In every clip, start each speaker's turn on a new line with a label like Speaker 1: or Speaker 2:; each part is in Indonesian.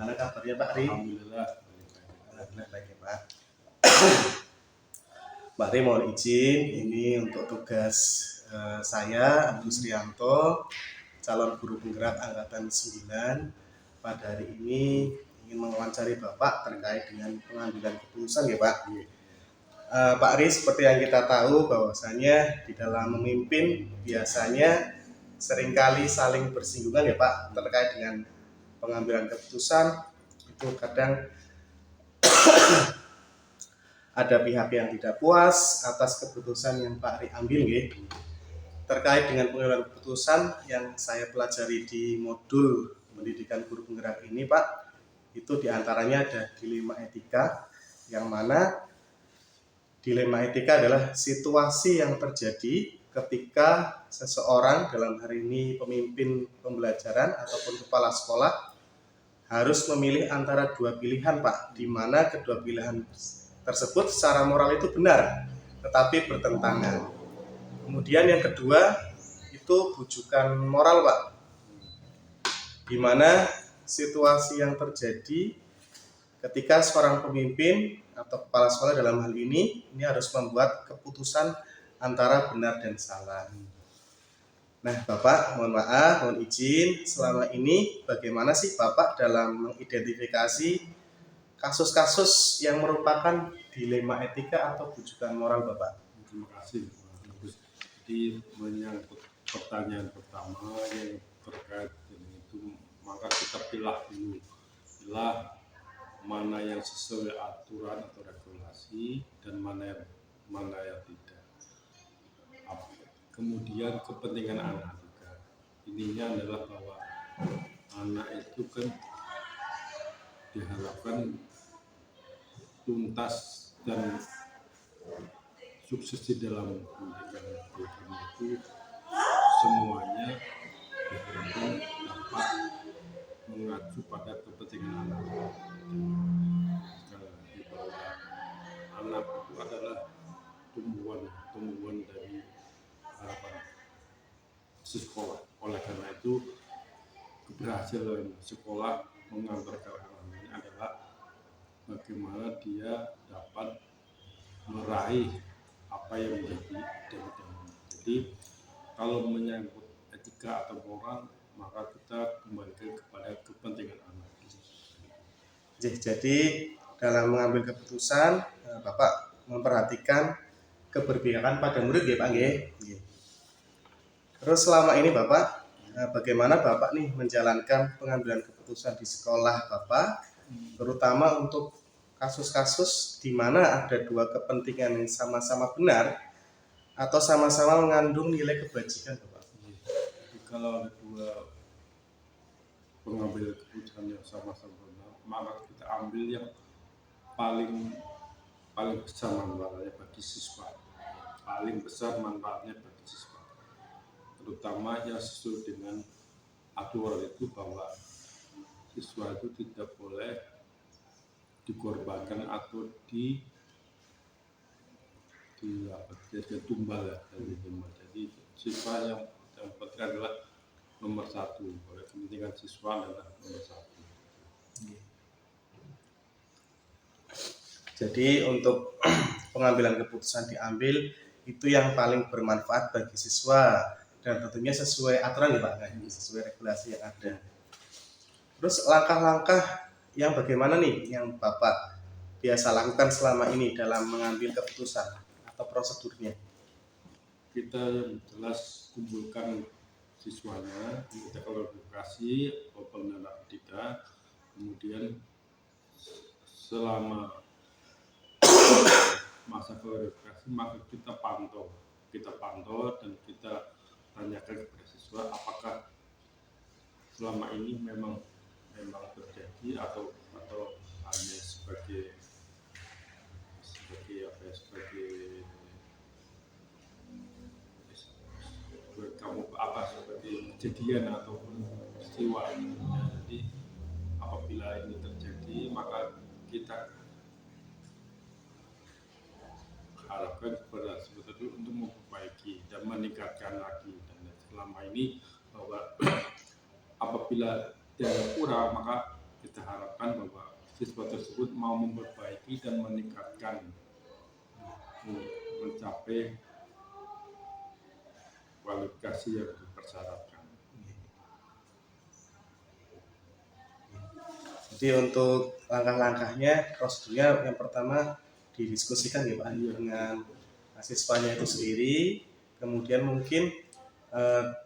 Speaker 1: Bagaimana kabarnya Pak Ri?
Speaker 2: Alhamdulillah.
Speaker 1: Alhamdulillah baik ya Pak. Pak Ri mohon izin ini untuk tugas saya Agus Rianto, calon guru penggerak angkatan 9. Pada hari ini ingin mewawancari Bapak terkait dengan pengambilan keputusan ya Pak. Pak Ri, seperti yang kita tahu bahwasanya di dalam memimpin biasanya seringkali saling bersinggungan ya Pak terkait dengan pengambilan keputusan. Itu kadang ada pihak yang tidak puas atas keputusan yang Pak Ri ambil gitu. Terkait dengan pengambilan keputusan yang saya pelajari di modul pendidikan guru penggerak ini Pak, itu diantaranya ada dilema etika, yang mana dilema etika adalah situasi yang terjadi ketika seseorang, dalam hari ini pemimpin pembelajaran ataupun kepala sekolah, harus memilih antara dua pilihan Pak, di mana kedua pilihan tersebut secara moral itu benar, tetapi bertentangan. Kemudian yang kedua itu bujukan moral Pak, di mana situasi yang terjadi ketika seorang pemimpin atau kepala sekolah dalam hal ini harus membuat keputusan antara benar dan salah. Nah Bapak, mohon maaf, mohon izin, selama ini bagaimana sih Bapak dalam mengidentifikasi kasus-kasus yang merupakan dilema etika atau bujukan moral Bapak?
Speaker 2: Terima kasih Pak Agus. Jadi menyangkut pertanyaan pertama yang terkait dengan itu, maka kita pilah dulu, mana yang sesuai aturan atau regulasi dan mana yang tidak. Kemudian kepentingan anak juga. Ininya adalah bahwa anak itu kan diharapkan tuntas dan sukses di dalam pendidikan itu, semuanya diharapkan dapat mengacu pada kepentingan anak. Sekali lagi bahwa anak itu adalah tumbuhan dari harapan sekolah. Oleh karena itu keberhasilan sekolah mengantarkan anak ini adalah bagaimana dia dapat meraih apa yang menjadi idealnya. Jadi kalau menyangkut etika atau moral, maka kita kembalikan kepada kepentingan anak.
Speaker 1: Jadi dalam mengambil keputusan Bapak memperhatikan keberpihakan pada murid ya Pak nggih. Terus selama ini Bapak bagaimana Bapak nih menjalankan pengambilan keputusan di sekolah Bapak, terutama untuk kasus-kasus di mana ada dua kepentingan yang sama-sama benar atau sama-sama mengandung nilai kebajikan Bapak?
Speaker 2: Jadi kalau ada dua pengambil keputusan yang sama-sama benar, maka kita ambil yang paling besar manfaatnya bagi siswa, paling besar manfaatnya bagi siswa, terutama yang sesuai dengan aturan itu, bahwa siswa itu tidak boleh dikorbankan atau tumbal ya, jadi siswa yang penting adalah nomor satu, oleh kepentingan siswa adalah nomor satu.
Speaker 1: Jadi untuk pengambilan keputusan diambil itu yang paling bermanfaat bagi siswa dan tentunya sesuai aturan ya Pak, sesuai regulasi yang ada. Terus langkah-langkah yang bagaimana nih yang Bapak biasa lakukan selama ini dalam mengambil keputusan atau prosedurnya?
Speaker 2: Kita yang jelas kumpulkan siswanya, kita klarifikasi apa benar tidak, kemudian selama masa klarifikasi maka kita pantau dan kita tanyakan kepada siswa apakah selama ini memang terjadi atau hanya sebagai kejadian ataupun peristiwa. Jadi apabila ini terjadi maka kita harapkan kepada siswa itu untuk memperbaiki dan meningkatkan lagi. Dan selama ini bahwa apabila tidak kurang maka kita harapkan bahwa siswa tersebut mau memperbaiki dan meningkatkan mencapai kualifikasi yang dipersyaratkan.
Speaker 1: Jadi untuk langkah-langkahnya, prosedurnya yang pertama didiskusikan ya Pak dengan siswanya itu sendiri, kemudian mungkin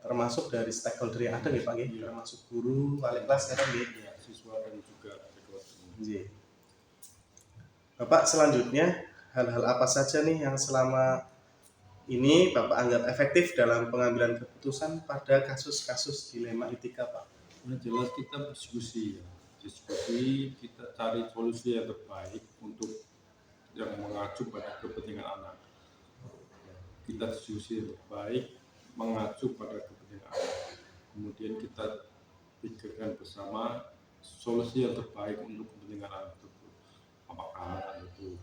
Speaker 1: termasuk dari stakeholder yang ada nih Pak, termasuk guru, wali kelas kan gitu.
Speaker 2: Ya, siswa dan juga
Speaker 1: Iya. Bapak selanjutnya hal-hal apa saja nih yang selama ini Bapak anggap efektif dalam pengambilan keputusan pada kasus-kasus dilema etika Pak?
Speaker 2: Yang jelas kita berdiskusi ya, kita cari solusi yang terbaik untuk yang mengacu pada kepentingan anak. Kita diskusi yang terbaik mengacu pada kepentingan anak. Kemudian kita pikirkan bersama solusi yang terbaik untuk kepentingan anak tersebut. Apakah anak itu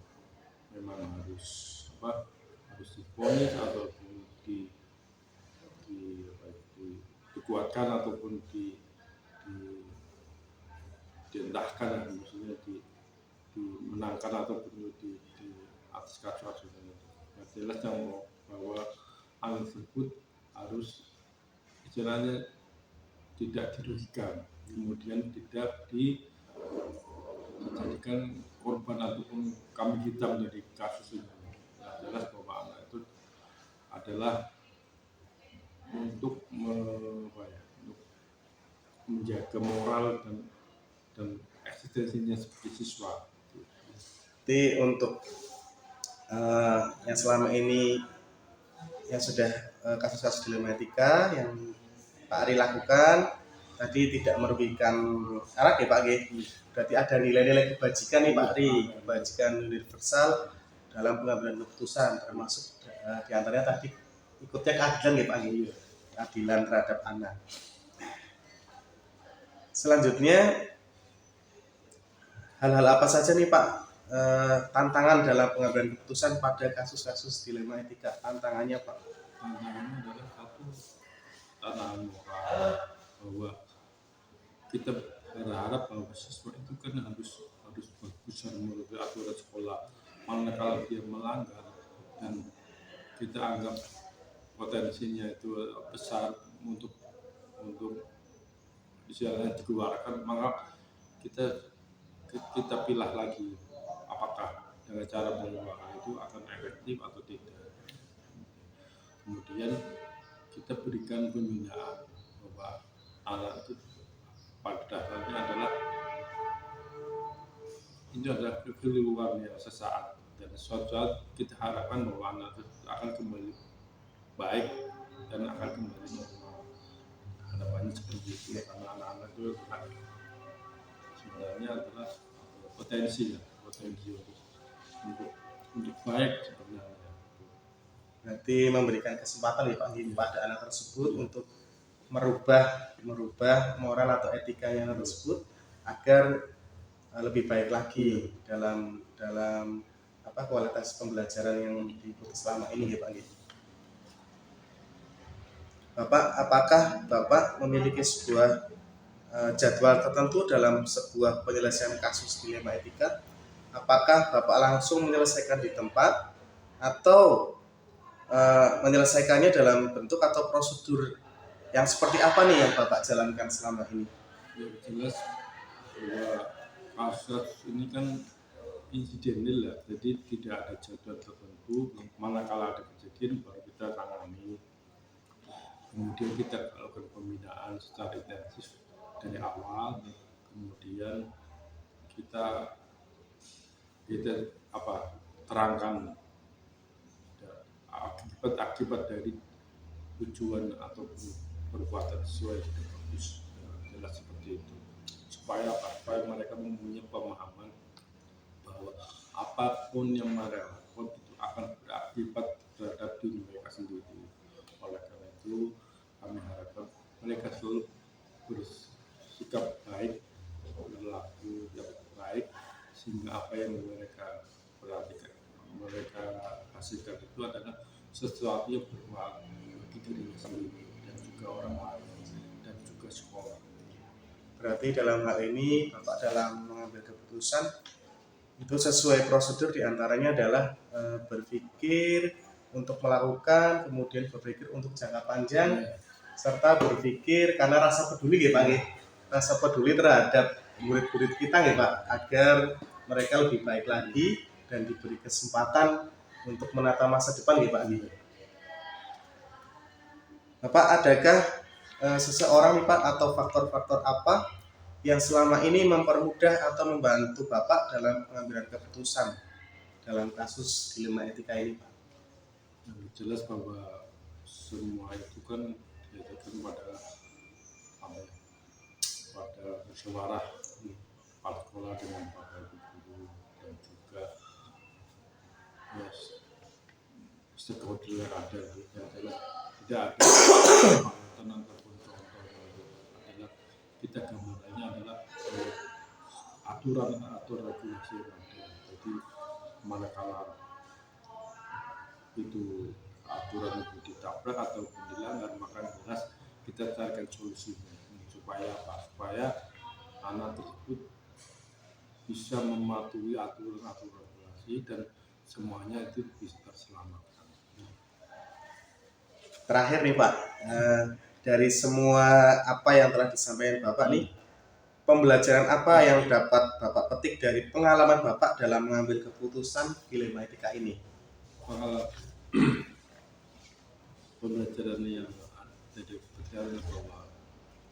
Speaker 2: memang harus diponis ataupun dikuatkan ataupun diendahkan, maksudnya dimenangkan ataupun di atas kasus itu. Yang jelas bahwa hal tersebut harus istilahnya tidak dirugikan, kemudian tidak dijadikan korban ataupun kambing hitam dari kasus ini. Yang jelas bahwa anak itu adalah untuk menjaga moral dan eksistensinya sebagai siswa.
Speaker 1: Jadi untuk yang selama ini yang sudah kasus-kasus dilema etika yang Pak Ari lakukan tadi tidak merugikan anak ya Pak G. Berarti ada nilai-nilai kebajikan nih Pak Ari, kebajikan universal dalam pengambilan keputusan, termasuk diantaranya tadi ikutnya keadilan ya Pak G, keadilan terhadap anak. Selanjutnya hal-hal apa saja nih Pak tantangan dalam pengambilan keputusan pada kasus-kasus dilema etika? Tantangannya Pak?
Speaker 2: Tantangannya adalah satu, tantangan moral, bahwa kita berharap bahwa siswa itu kan harus bagus menurut aturan sekolah. Manakala dia melanggar dan kita anggap potensinya itu besar untuk istilahnya dikeluarkan, maka kita pilih lagi apakah dengan cara mengeluarkan itu akan efektif atau tidak. Kemudian kita berikan pembinaan bahwa anak itu pada dasarnya adalah kekeliruan yang sesaat, dan suatu saat kita harapkan bahwa anak itu akan kembali baik dan akan kembali normal. Harapannya seperti itu, karena anak-anak itu sebenarnya adalah potensi untuk baik sebenarnya.
Speaker 1: Nanti memberikan kesempatan ya Pak pada anak tersebut untuk merubah moral atau etikanya tersebut agar lebih baik lagi dalam kualitas pembelajaran yang diikuti selama ini ya Pak. Bapak, apakah Bapak memiliki sebuah jadwal tertentu dalam sebuah penyelesaian kasus dilema etika? Apakah Bapak langsung menyelesaikan di tempat atau menyelesaikannya dalam bentuk atau prosedur yang seperti apa nih yang Bapak jalankan selama ini?
Speaker 2: Ya, jelas bahwa kasus ini kan insidental ya, jadi tidak ada jadwal tertentu. Manakala ada kejadian baru kita tangani. Kemudian kita lakukan pembinaan secara intensif dari awal. Kemudian kita terangkan akibat dari tujuan ataupun perbuatan sesuai dengan bagus, jelas seperti itu, supaya mereka mempunyai pemahaman bahwa apapun yang mereka lakukan itu akan berakibat terhadap diri mereka sendiri. Oleh karena itu kami harapkan mereka selalu bersikap baik, berlaku yang baik, sehingga apa yang mereka perhatikan, mereka hasilkan itu adalah sesuatu yang bermanfaat bagi dirinya sendiri dan juga orang lain dan juga sekolah.
Speaker 1: Berarti dalam hal ini Bapak dalam mengambil keputusan itu sesuai prosedur, diantaranya adalah berpikir untuk melakukan, kemudian berpikir untuk jangka panjang, serta berpikir karena rasa peduli ya Pak, rasa peduli terhadap murid-murid kita ya Pak, agar mereka lebih baik lagi dan diberi kesempatan untuk menata masa depan ya Pak. Bapak, adakah seseorang nih Pak atau faktor-faktor apa yang selama ini mempermudah atau membantu Bapak dalam pengambilan keputusan dalam kasus dilema etika ini Pak?
Speaker 2: Yang jelas bahwa semua itu kan dihadapkan pada apa ya, pada musyawarah kepala sekolah dengan bapak ibu guru dan juga ya, stakeholder yang ada yang adalah tidak ada panutan ataupun contoh adalah kita gambarannya adalah aturan regulasi yang ada. Jadi manakala itu aturan itu ditabrak ataupun dilanggar, maka jelas kita carikan solusinya supaya apa? Supaya anak tersebut bisa mematuhi aturan regulasi dan semuanya itu bisa terselamatkan.
Speaker 1: Terakhir nih Pak, dari semua apa yang telah disampaikan Bapak nih, pembelajaran apa yang dapat Bapak petik dari pengalaman Bapak dalam mengambil keputusan dilema etika ini?
Speaker 2: Pembelajaran yang dari pelajaran bahwa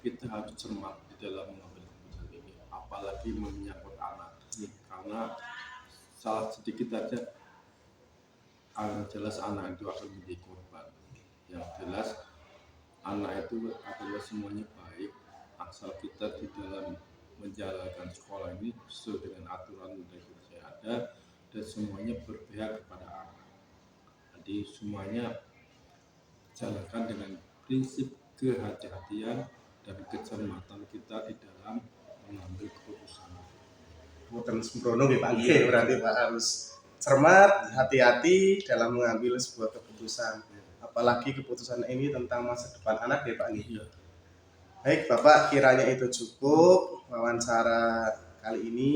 Speaker 2: kita harus cermat di dalam mengambil keputusan ini, apalagi menyangkut anak, karena salah sedikit aja jelas anak itu akan menjadi korban. Yang jelas anak itu adalah semuanya baik asal kita di dalam menjalankan sekolah ini sesuai dengan aturan dan regulasi yang ada dan semuanya berpihak kepada anak. Jadi semuanya jalankan dengan prinsip kehati-hatian dan kecermatan kita di dalam mengambil keputusan.
Speaker 1: Bukan sembrono ya Pak, berarti Pak harus cermat, hati-hati dalam mengambil sebuah keputusan. Apalagi keputusan ini tentang masa depan anak ya Pak.
Speaker 2: Iya.
Speaker 1: Baik Bapak, kiranya itu cukup wawancara kali ini.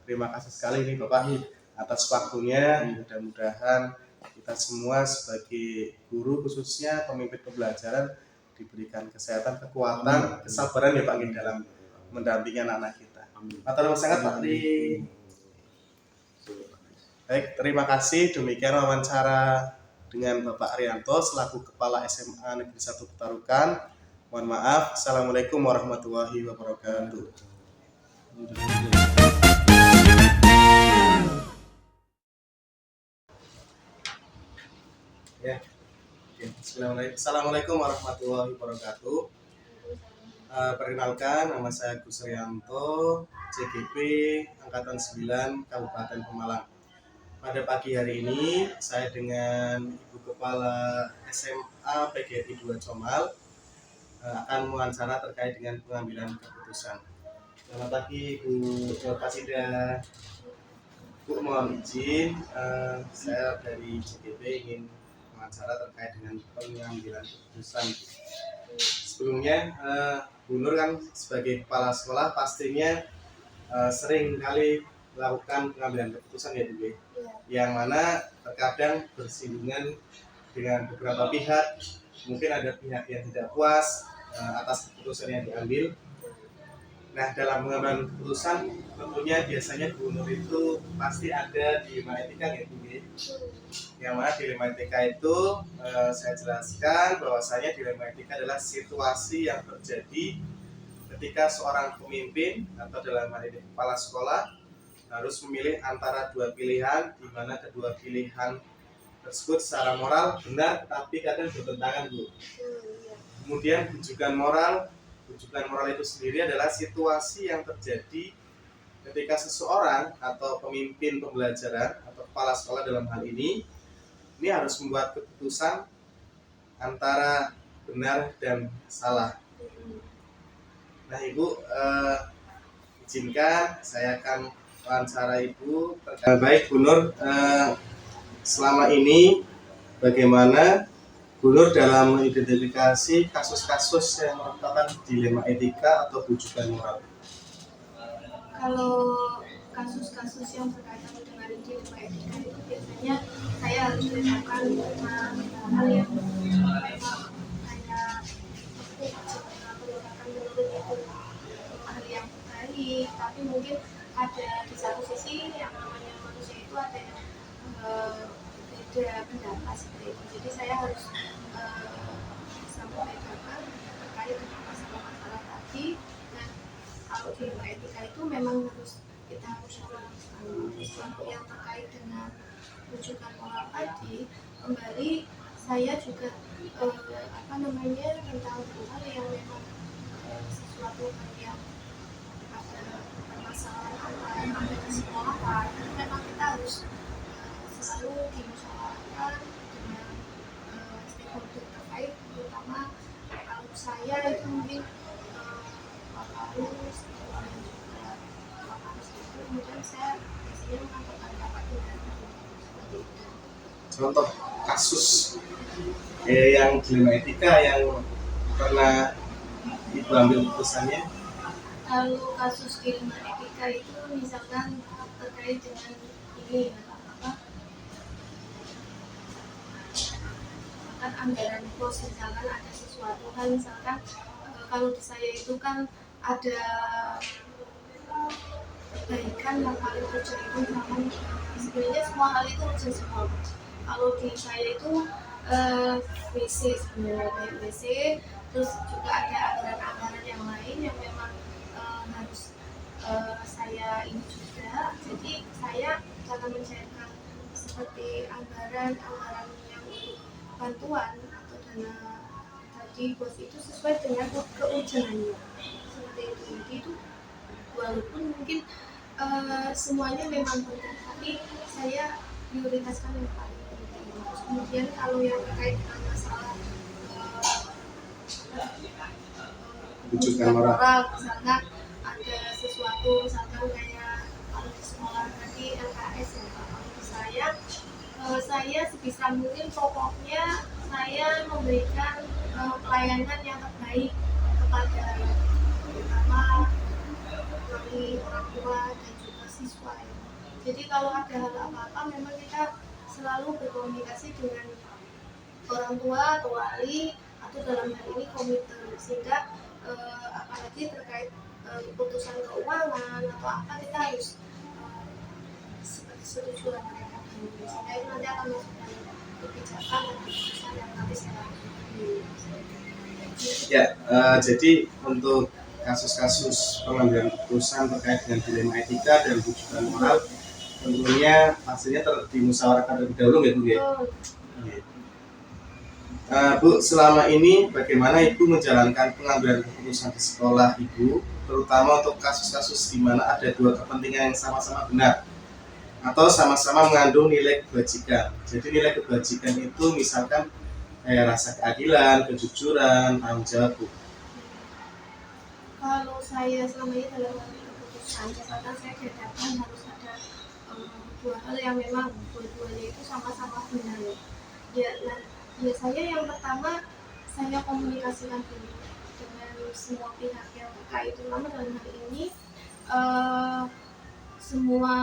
Speaker 1: Terima kasih sekali nih Bapak atas waktunya. Mudah-mudahan kita semua sebagai guru, khususnya pemimpin pembelajaran, diberikan kesehatan, kekuatan, kesabaran ya Pak dalam mendampingi anak-anak kita. Matur nuwun sangat Pak Tri. Baik, terima kasih. Demikian wawancara dengan Bapak Arianto selaku Kepala SMA Negeri 1 Petarukan. Mohon maaf. Assalamualaikum warahmatullahi wabarakatuh. Ya. Assalamualaikum warahmatullahi wabarakatuh. Perkenalkan, nama saya Gus Rianto, CGP Angkatan 9 Kabupaten Pemalang. Pada pagi hari ini, saya dengan Ibu Kepala SMA PGRI 2 Comal akan mewawancara terkait dengan pengambilan keputusan. Selamat pagi Bu Pasida. Bu, mohon izin, saya dari CGP ingin mewawancara terkait dengan pengambilan keputusan. Sebelumnya, Bu Nur kan sebagai kepala sekolah pastinya sering kali melakukan pengambilan keputusan ya Bu, yang mana terkadang bersinggungan dengan beberapa pihak. Mungkin ada pihak yang tidak puas atas keputusan yang diambil. Nah, dalam pengambilan keputusan tentunya biasanya Bu Nur itu pasti ada dilema etika ya Bu. Yang mana dilema etika itu saya jelaskan bahwasanya dilema etika adalah situasi yang terjadi ketika seorang pemimpin atau dalam hal ini kepala sekolah harus memilih antara dua pilihan, di mana kedua pilihan tersebut secara moral benar tapi kadang bertentangan Bu. Kemudian rujukan moral itu sendiri adalah situasi yang terjadi ketika seseorang atau pemimpin pembelajaran atau kepala sekolah dalam hal ini harus membuat keputusan antara benar dan salah. Nah Ibu, izinkan saya akan wawancara Ibu terkait. Baik Bu Nur, selama ini bagaimana Bu Nur dalam mengidentifikasi kasus-kasus yang merupakan dilema etika atau bujukan moral.
Speaker 3: Kalau kasus-kasus yang berkaitan dengan dilema etika itu biasanya saya harus menerapkan tentang hal yang memang hanya menurut itu hal yang baik, tapi mungkin ada di satu sisi yang namanya manusia itu ada yang beda pendapat seperti itu. Jadi saya harus sampaikan terkait dengan masalah-masalah tadi. Nah, kalau dilema etika itu memang harus kita harus sesuatu yang terkait dengan rujukan moral tadi. Kembali saya juga tentang hal yang memang sesuatu hal yang ada permasalahan ada di sekolahan, memang kita harus selalu dimusyawarahkan dengan stakeholder terkait, terutama kalau saya itu mungkin Pak Harus, kemudian juga Pak Harus itu, kemudian saya biasanya mengaturkan rapat dengan seperti itu.
Speaker 1: Contoh kasus yang dilema etika yang pernah Ibu ambil keputusannya.
Speaker 3: Kalau kasus dilema etika itu misalkan terkait dengan ini misalkan anggaran pos, misalkan ada sesuatu hal, misalkan kalau di saya itu kan ada perbaikan yang paling urgent itu misalkan sebenarnya semua hal itu urgent semua. Kalau di saya itu WC sebenarnya WC, terus juga ada anggaran-anggaran yang lain yang memang harus saya ini juga. Jadi saya akan mencairkan seperti anggaran yang untuk bantuan atau dana tadi bos itu sesuai dengan keurgenannya seperti itu. Jadi itu walaupun mungkin semuanya memang penting, tapi saya prioritaskan yang paling penting. Terus kemudian kalau yang terkait dengan masalah
Speaker 1: Rujukan moral.
Speaker 3: misalkan ada sesuatu, misalkan kayak kalau di sekolah tadi LKS ya, kalau di saya sebisa mungkin pokoknya saya memberikan pelayanan yang terbaik kepada terutama dari orang tua dan juga siswa ya. Jadi kalau ada hal apa-apa memang kita selalu berkomunikasi dengan orang tua atau wali atau dalam hal ini komite, sehingga apalagi terkait keputusan keuangan atau apa kita harus setuju dengan mereka dulu, sehingga itu nanti akan masuk dalam kebijakan dan keputusan yang nanti saya lakukan.
Speaker 1: Ya, jadi untuk kasus-kasus pengambilan keputusan terkait dengan dilema etika dan rujukan moral tentunya pastinya dimusyawarahkan terlebih dahulu ya Bu ya. Bu, selama ini bagaimana Ibu menjalankan pengambilan keputusan di sekolah Ibu, terutama untuk kasus-kasus di mana ada dua kepentingan yang sama-sama benar atau sama-sama mengandung nilai kebajikan. Jadi nilai kebajikan itu misalkan rasa keadilan, kejujuran, tanggung jawab Bu.
Speaker 3: Kalau saya selama ini dalam mengambil keputusan, misalkan saya dihadapkan harus ada dua hal yang memang dua-duanya itu sama-sama benar. Ya saya yang pertama saya komunikasikan dulu dengan semua pihak yang terkait, terutama dalam hal ini semua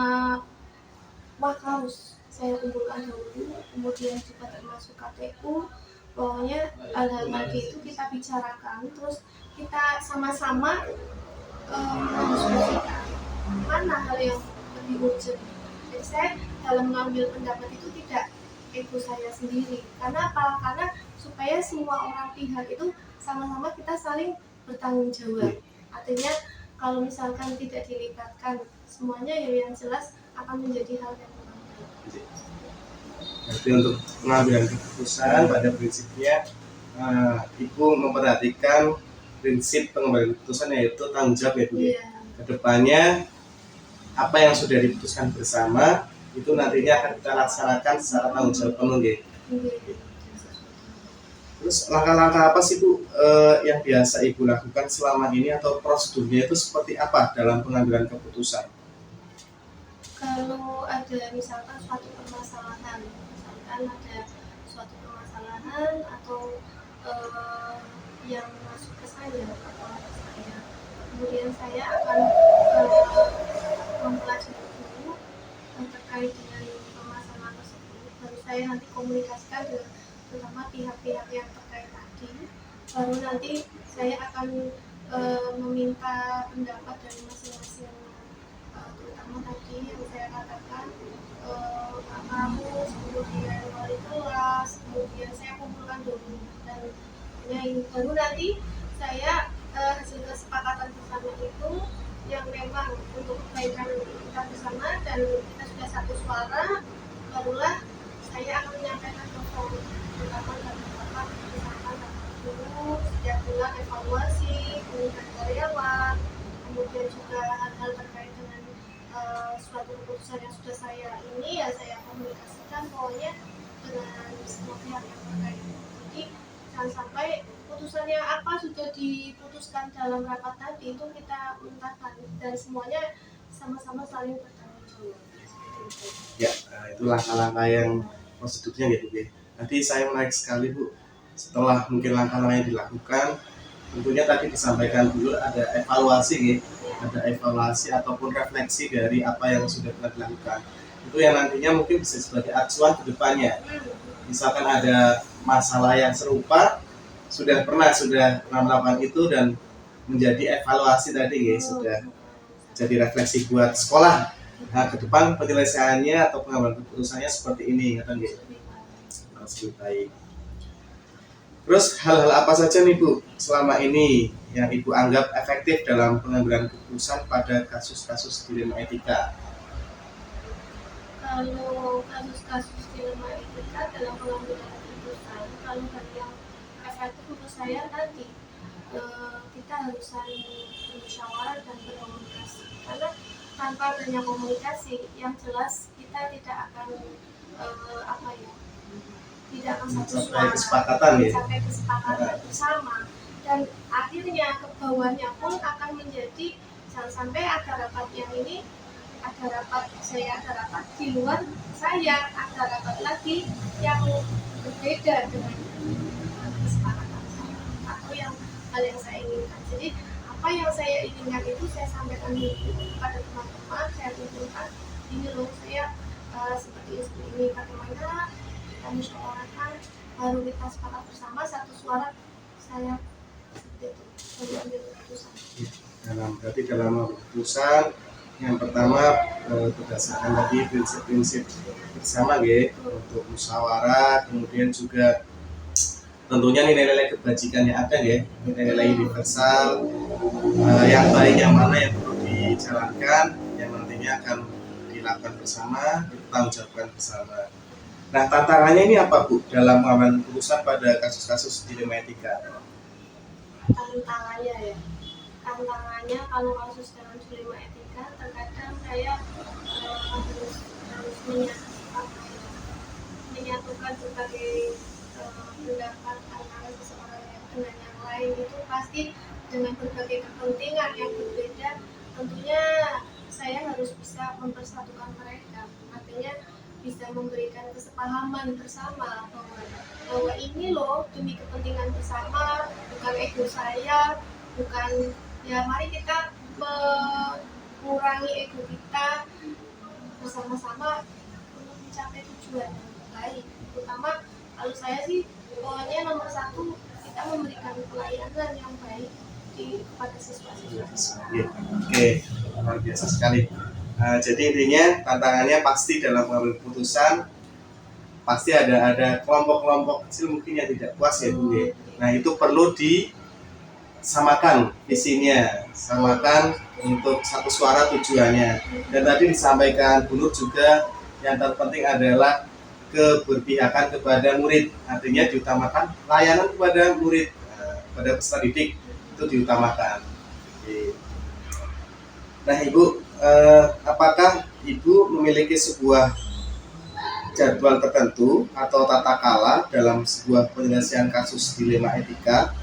Speaker 3: harus saya kumpulkan dulu, kemudian juga termasuk KPU. Pokoknya hal-hal tadi itu kita bicarakan, terus kita sama-sama mendiskusikan mana hal yang lebih urgent. Jadi saya dalam mengambil pendapat itu tidak ego saya sendiri. Karena apa? Karena supaya semua orang pihak itu sama-sama kita saling bertanggung jawab. Artinya kalau misalkan tidak dilibatkan semuanya, ya yang jelas akan menjadi hal yang kurang baik.
Speaker 1: Jadi untuk pengambilan keputusan pada prinsipnya Ibu memperhatikan prinsip pengambilan keputusan yaitu tanggung jawab ya Bu.
Speaker 3: Iya.
Speaker 1: Kedepannya apa yang sudah diputuskan bersama itu nantinya akan kita laksanakan secara tanggung jawab penuh ya. Terus langkah-langkah apa sih Bu yang biasa Ibu lakukan selama ini atau prosedurnya itu seperti apa dalam pengambilan keputusan?
Speaker 3: Kalau ada misalkan suatu permasalahan, misalkan ada suatu permasalahan atau yang masuk ke saya atau ke saya. Kemudian saya akan mempelajari dulu terkait dengan permasalahan tersebut. Baru saya nanti komunikasikan dengan terutama pihak-pihak yang terkait tadi. Baru nanti saya akan meminta pendapat dari masing-masing, terutama tadi yang saya katakan kamu, kemudian wali kelas, kemudian saya kumpulkan dulu dan baru nanti saya hasil kesepakatan bersama itu yang memang untuk kebaikan kita bersama dan kita sudah satu suara, barulah saya akan menyampaikan ke forum terutama dari bapak misalkan dulu setiap bulan evaluasi peningkatan karyawan, kemudian juga hal-hal terkait dengan suatu keputusan yang sudah saya ini ya saya komunikasikan pokoknya dengan semua pihak yang terkait. Jadi jangan sampai putusannya apa sudah diputuskan dalam rapat tadi itu kita mentahkan dan semuanya sama-sama saling bertanggung jawab.
Speaker 1: Ya, itu langkah-langkah yang prosedurnya gitu ya. Nanti saya menarik sekali Bu, setelah mungkin langkah-langkah yang dilakukan, tentunya tadi disampaikan dulu ada evaluasi gitu. Ada evaluasi ataupun refleksi dari apa yang sudah pernah dilakukan. Itu yang nantinya mungkin bisa sebagai acuan ke depannya. Misalkan ada masalah yang serupa, sudah pernah melakukan itu dan menjadi evaluasi tadi ya, sudah jadi refleksi buat sekolah. Nah, ke depan penyelesaiannya atau pengambilan keputusannya seperti ini, kan gitu. Masih baik. Terus hal-hal apa saja nih Bu selama ini yang Ibu anggap efektif dalam pengambilan keputusan pada kasus-kasus dilema etika?
Speaker 3: Kalau kasus-kasus dilema etika dalam pengambilan keputusan, kalau dari yang efektif menurut saya tadi kita harus saling bermusyawarah dan berkomunikasi. Karena tanpa adanya komunikasi yang jelas kita tidak akan tidak akan satu suara, sampai kesepakatan bersama dan akhirnya ke bawahnya pun akan menjadi jangan sampai ada rapat yang ini ada rapat di luar saya ada rapat lagi yang berbeda dengan kesepakatan saya atau hal yang saya inginkan. Jadi apa yang saya inginkan itu saya sampaikan dulu kepada teman-teman, saya tunjukkan ini loh saya seperti ini bagaimana kita musyawarahkan baru kita sepakat bersama satu suara saya seperti itu baru ambil keputusan.
Speaker 1: Berarti dalam keputusan yang pertama berdasarkan tadi prinsip-prinsip bersama ya, untuk musyawarah, kemudian juga tentunya nilai-nilai kebajikan yang ada ya, nilai-nilai universal yang baik yang mana yang perlu dijalankan, yang nantinya akan dilakukan bersama, dipertanggungjawabkan bersama. Nah, tantangannya ini apa Bu dalam pengambilan keputusan pada kasus-kasus dilema etika?
Speaker 3: Tantangannya kalau kasus dalam dilema etika terkadang saya harus menyatukan berbagai pendapat antara seseorang dengan yang lain itu pasti dengan berbagai kepentingan yang berbeda. Tentunya saya harus bisa mempersatukan mereka, artinya bisa memberikan kesepahaman bersama bahwa ini loh demi kepentingan bersama, bukan ego saya, bukan ya mari kita mengurangi ego kita bersama-sama untuk mencapai tujuan yang baik. Terutama kalau saya sih pokoknya nomor satu kita memberikan pelayanan yang baik kepada siswa-siswa.
Speaker 1: Oke, luar biasa sekali. Jadi intinya tantangannya pasti dalam mengambil keputusan pasti ada kelompok-kelompok kecil mungkin yang tidak puas ya Bu. Nah itu perlu disamakan visinya, samakan untuk satu suara tujuannya. Dan tadi disampaikan Bu Nur juga yang terpenting adalah keberpihakan kepada murid, artinya diutamakan layanan kepada murid, kepada peserta didik itu diutamakan. Nah Ibu, apakah Ibu memiliki sebuah jadwal tertentu atau tata kala dalam sebuah penyelesaian kasus dilema etika?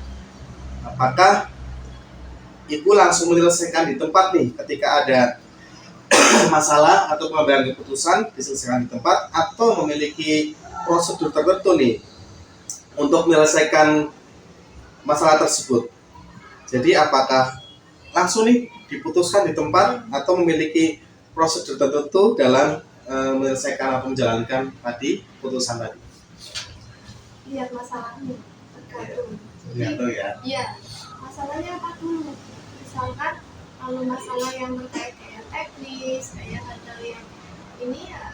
Speaker 1: Apakah Ibu langsung menyelesaikan di tempat nih ketika ada masalah atau pengambilan keputusan diselesaikan di tempat, atau memiliki prosedur tertentu nih untuk menyelesaikan masalah tersebut. Jadi apakah langsung nih diputuskan di tempat atau memiliki prosedur tertentu dalam menyelesaikan atau menjalankan tadi putusan tadi?
Speaker 3: Lihat masalahnya, tergantung.
Speaker 1: Tergantung ya.
Speaker 3: Iya, masalahnya apa dulu? Misalkan kalau masalah yang terkait kayak teknis, kayak hal yang ini ya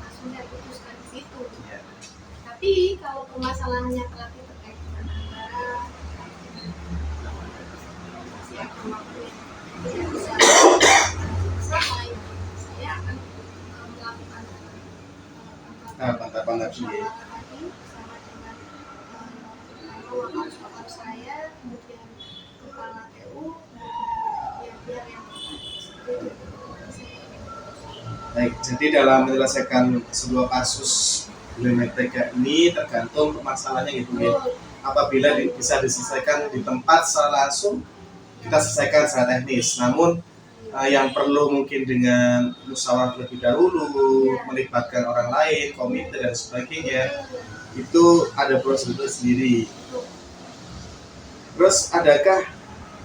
Speaker 3: langsung saya putuskan di situ.
Speaker 1: Ya.
Speaker 3: Tapi kalau permasalahannya terkait dengan anggaran, masih akan waktu yang tidak bisa selesai, saya akan melakukan
Speaker 1: Tahapan-tahapan tadi ya.
Speaker 3: musyawarah tadi bersama dengan wakil saya, kemudian kepala TU, kemudian biar yang
Speaker 1: Baik, jadi dalam menyelesaikan sebuah kasus biometrik ini tergantung masalahnya gitu ya. Apabila bisa diselesaikan di tempat secara langsung, kita selesaikan secara teknis. Namun yang perlu mungkin dengan musyawarah terlebih dahulu, melibatkan orang lain, komite dan sebagainya, itu ada prosedur sendiri. Terus adakah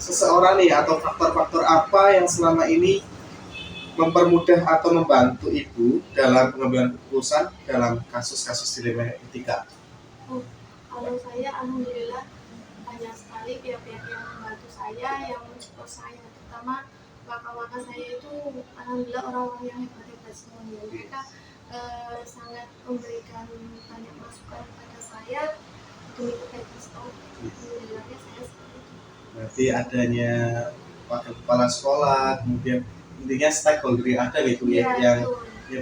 Speaker 1: seseorang nih atau faktor-faktor apa yang selama ini mempermudah atau membantu ibu dalam pengambilan keputusan dalam kasus-kasus dilema etika?
Speaker 3: Kalau saya alhamdulillah banyak sekali pihak-pihak yang membantu saya, yang mensupport saya, terutama kakak-kakak saya itu alhamdulillah orang-orang yang hebat-hebat semuanya. Mereka sangat memberikan banyak masukan kepada saya demi kebaikan sekolah. Alhamdulillahnya saya seperti itu.
Speaker 1: Berarti adanya wakil kepala sekolah, kemudian intinya stakeholder yang ada gitu ya, yang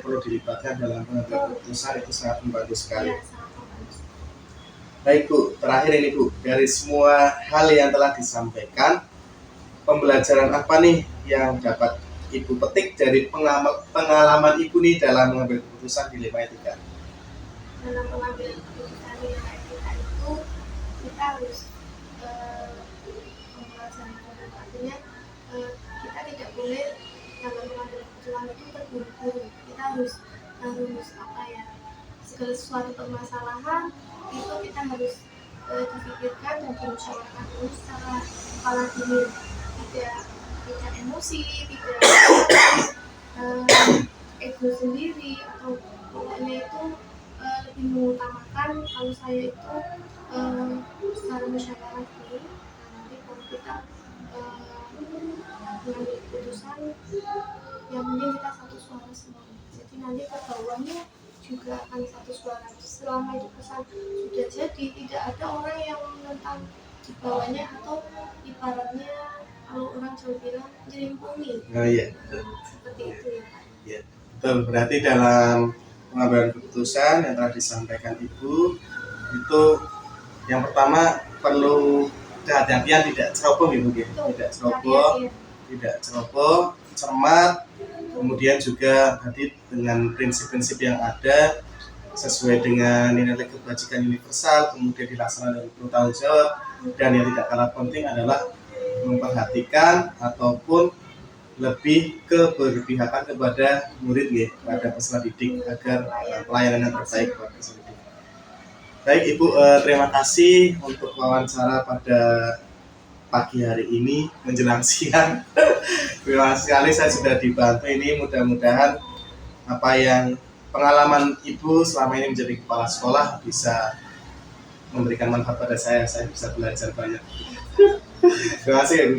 Speaker 1: perlu dilibatkan dalam pengambilan keputusan itu sangat membantu sekali.
Speaker 3: Ya, sangat membantu.
Speaker 1: Baik Bu, terakhir ini Bu, dari semua hal yang telah disampaikan, pembelajaran apa nih yang dapat Ibu petik dari pengalaman Ibu nih dalam mengambil keputusan dilema etika?
Speaker 3: Dalam pengambilan keputusan dilema etika itu kita harus mempelajari, artinya kita tidak boleh dalam mengambil keputusan itu terburu-buru. Kita harus apa ya, segala sesuatu permasalahan itu kita harus dipikirkan dan dimusyawarahkan dulu secara kepala dingin, tidak emosi, tidak ego sendiri, atau pokoknya itu lebih mengutamakan kalau saya itu secara musyawarah dulu. Nanti kalau kita mengambil keputusan, yang penting kita satu suara semua. Jadi nanti ke bawahnya juga akan satu suara. Selama itu pesan sudah jadi, tidak ada orang yang menentang di bawahnya, atau ibaratnya kalau orang Jawa bilang jerimpungi.
Speaker 1: Oh iya.
Speaker 3: Seperti itu ya Pak.
Speaker 1: Ya, betul. Berarti dalam pengambilan keputusan yang telah disampaikan Ibu itu yang pertama perlu kehati-hatian, tidak ceroboh Ibu ya. Tidak ceroboh, cermat, kemudian juga tadi dengan prinsip-prinsip yang ada sesuai dengan nilai kebajikan universal, kemudian dilaksanakan dengan penuh tanggung jawab, dan yang tidak kalah penting adalah memperhatikan ataupun lebih keberpihakan kepada murid ya, kepada peserta didik agar pelayanan yang terbaik kepada peserta didik. Baik Ibu, terima kasih untuk wawancara pada pagi hari ini menjelang siang. Terima kasih sekali saya sudah dibantu ini, mudah-mudahan apa yang pengalaman Ibu selama ini menjadi kepala sekolah bisa memberikan manfaat pada saya bisa belajar banyak. Terima kasih Ibu.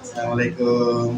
Speaker 1: Assalamualaikum.